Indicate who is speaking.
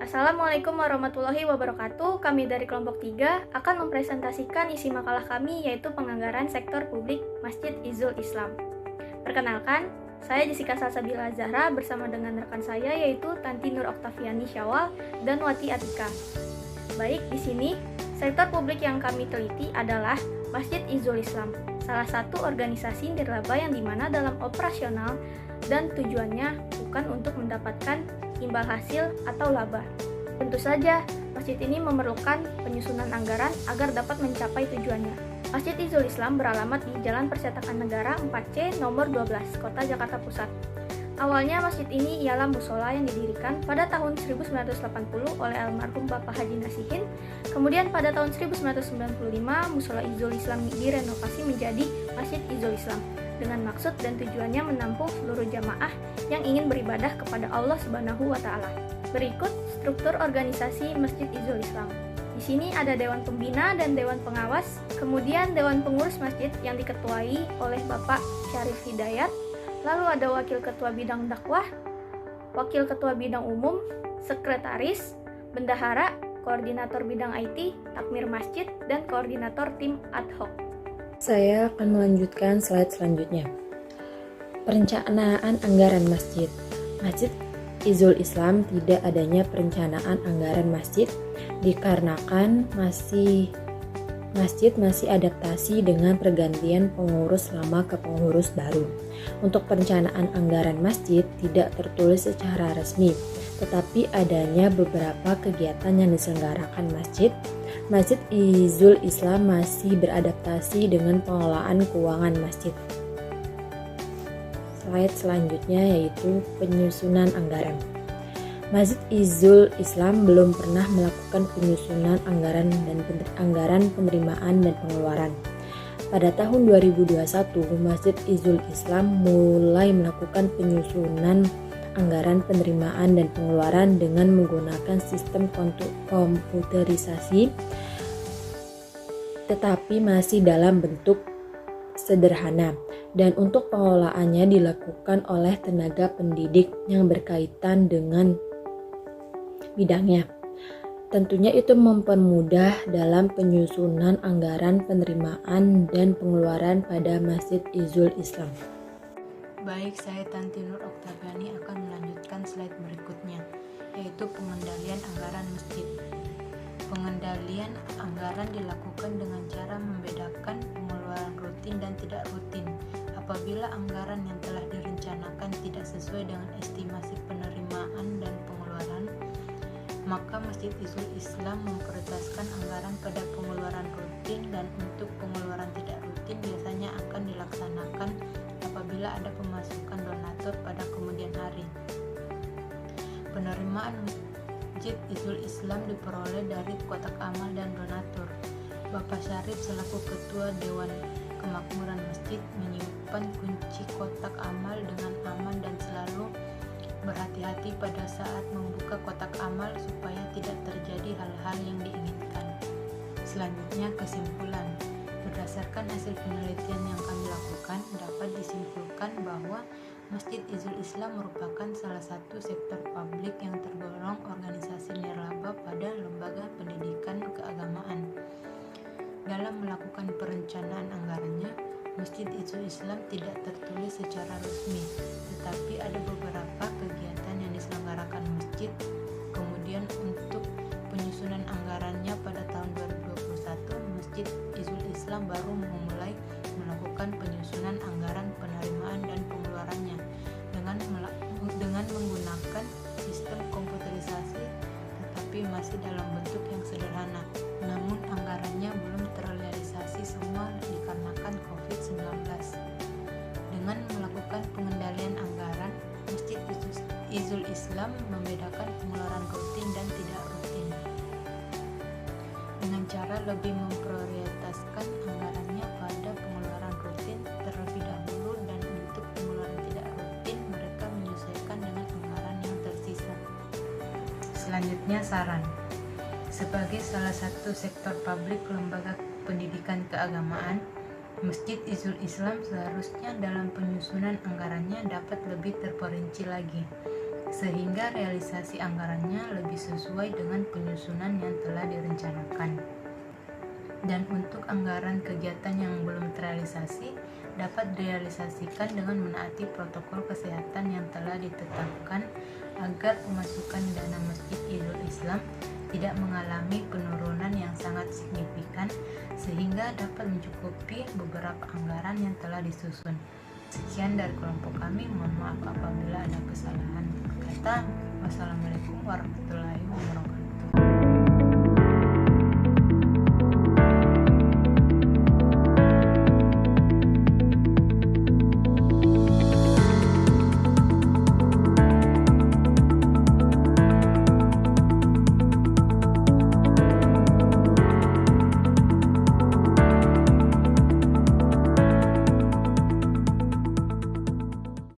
Speaker 1: Assalamualaikum warahmatullahi wabarakatuh. Kami dari kelompok 3 akan mempresentasikan isi makalah kami, yaitu penganggaran sektor publik Masjid Izzul Islam. Perkenalkan, saya Jessica Salsabila Zahra bersama dengan rekan saya yaitu Tanti Nur Oktaviani Syawal dan Wati Atika. Baik, di sini sektor publik yang kami teliti adalah Masjid Izzul Islam, salah satu organisasi nirlaba yang dimana dalam operasional dan tujuannya bukan untuk mendapatkan imbal hasil atau laba. Tentu saja, masjid ini memerlukan penyusunan anggaran agar dapat mencapai tujuannya. Masjid Izzul Islam beralamat di Jalan Percetakan Negara 4C nomor 12, Kota Jakarta Pusat. Awalnya masjid ini ialah musola yang didirikan pada tahun 1980 oleh almarhum Bapak Haji Nasihin. Kemudian pada tahun 1995 musola Izzul Islam direnovasi menjadi Masjid Izzul Islam dengan maksud dan tujuannya menampung seluruh jamaah yang ingin beribadah kepada Allah Subhanahu wa taala. Berikut struktur organisasi Masjid Izzul Islam. Di sini ada Dewan Pembina dan Dewan Pengawas, kemudian Dewan Pengurus Masjid yang diketuai oleh Bapak Syarif Hidayat, lalu ada Wakil Ketua Bidang Dakwah, Wakil Ketua Bidang Umum, Sekretaris, Bendahara, Koordinator Bidang IT, Takmir Masjid, dan Koordinator Tim Ad Hoc.
Speaker 2: Saya akan melanjutkan slide selanjutnya. Perencanaan anggaran masjid. Masjid Izzul Islam tidak adanya perencanaan anggaran masjid dikarenakan masjid masih adaptasi dengan pergantian pengurus lama ke pengurus baru. Untuk perencanaan anggaran masjid tidak tertulis secara resmi, tetapi adanya beberapa kegiatan yang diselenggarakan masjid. Masjid Izzul Islam masih beradaptasi dengan pengelolaan keuangan masjid. Slide selanjutnya yaitu penyusunan anggaran. Masjid Izzul Islam belum pernah melakukan penyusunan anggaran dan anggaran penerimaan dan pengeluaran. Pada tahun 2021, Masjid Izzul Islam mulai melakukan penyusunan anggaran penerimaan dan pengeluaran dengan menggunakan sistem komputerisasi, tetapi masih dalam bentuk sederhana, dan untuk pengelolaannya dilakukan oleh tenaga pendidik yang berkaitan dengan bidangnya. Tentunya itu mempermudah dalam penyusunan anggaran penerimaan dan pengeluaran pada Masjid Izzul Islam.
Speaker 3: Baik, saya Tanti Nur Oktaviani akan melanjutkan slide berikutnya, yaitu pengendalian anggaran masjid. Pengendalian anggaran dilakukan dengan cara membedakan pengeluaran rutin dan tidak rutin. Apabila anggaran yang telah direncanakan tidak sesuai dengan estimasi penerimaan dan pengeluaran, maka Masjid Izzul Islam memprioritaskan anggaran pada pengeluaran rutin, dan untuk pengeluaran tidak rutin biasanya akan dilaksanakan apabila ada pemasukan donatur pada kemudian hari. Penerimaan Masjid Izzul Islam diperoleh dari kotak amal dan donatur. Bapak Syarif selaku Ketua Dewan Kemakmuran Masjid menyimpan kunci kotak amal dengan aman dan selalu berhati-hati pada saat membuka kotak amal supaya tidak terjadi hal-hal yang diinginkan. Selanjutnya, kesimpulan. Berdasarkan hasil penelitian yang kami lakukan, dapat disimpulkan bahwa Masjid Izzul Islam merupakan salah satu sektor publik yang tergolong organisasi nirlaba pada lembaga pendidikan keagamaan. Dalam melakukan perencanaan anggarannya, Masjid Izzul Islam tidak tertulis secara resmi, tetapi ada beberapa kegiatan yang diselenggarakan masjid. Kemudian untuk penyusunan anggarannya pada tahun 2021, Masjid Izzul Islam baru memulai melakukan penyusunan anggaran penerimaan dan pengeluarannya dengan menggunakan sistem komputerisasi, tetapi masih dalam bentuk yang sederhana. Namun anggarannya belum terrealisasi semua dikarenakan COVID-19. Dengan melakukan pengendalian anggaran, Masjid Izzul Islam membedakan pengeluaran rutin dan tidak rutin dengan cara lebih memprioritaskan anggarannya pada pengeluaran rutin terlebih dahulu, dan untuk pengeluaran tidak rutin mereka menyesuaikan dengan anggaran yang tersisa. Selanjutnya, saran. Sebagai salah satu sektor publik lembaga pendidikan keagamaan, Masjid Izzul Islam seharusnya dalam penyusunan anggarannya dapat lebih terperinci lagi. sehingga realisasi anggarannya lebih sesuai dengan penyusunan yang telah direncanakan. Dan untuk anggaran kegiatan yang belum terrealisasi dapat direalisasikan dengan menaati protokol kesehatan yang telah ditetapkan agar pemasukan dana Masjid Izul Islam tidak mengalami penurunan yang sangat signifikan sehingga dapat mencukupi beberapa anggaran yang telah disusun. Sekian dari kelompok kami, mohon maaf apabila ada kesalahan kata. Wassalamualaikum warahmatullahi wabarakatuh.